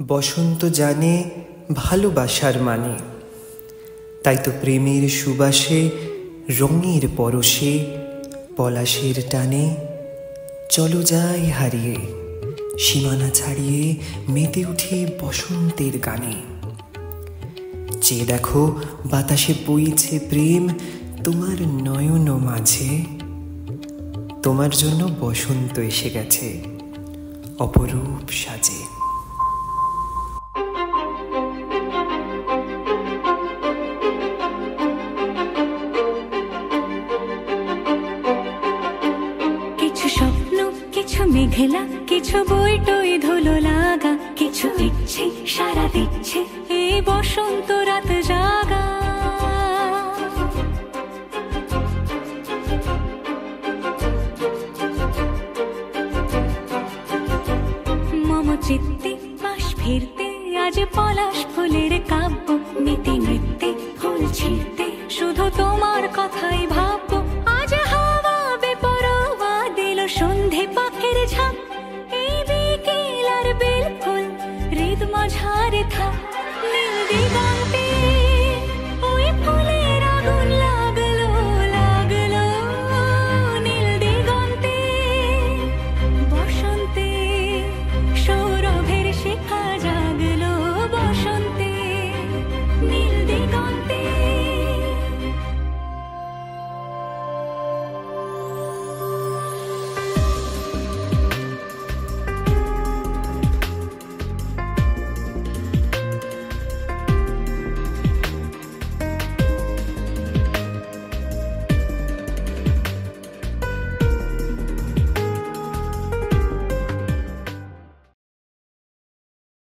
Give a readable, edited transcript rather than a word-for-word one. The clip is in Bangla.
বসন্ত জানে ভালোবাসার মানে, তাই তো প্রেমের সুবাসে, রঙের পরশে, পলাশের টানে চলো যাই হারিয়ে, সীমানা ছাড়িয়ে মেতে উঠে বসন্তের গানে। চেয়ে দেখো বাতাসে বইছে প্রেম তোমার নয়ন মাঝে, তোমার জন্য বসন্ত এসে গেছে অপরূপ সাজে। কিছু স্বপ্ন, কিছু মেঘলা, কিছু বই টই ধুলো লাগা, কিছু ইচ্ছে সারা দিচ্ছে এই বসন্ত রাত জাগা। মম চিত্তে পাশ ফিরতে আজ পলাশ ফুলের কাব্য, নীতি নৃত্যে ফুল ছিঁড়তে শুধু তোমার কথাই ভাববো। আজ হাওয়া বেপরোয়া দিল সন্ধে পাখির ঝাঁক, এই বিকেল আর বেলফুল হৃদ মাঝারে থাক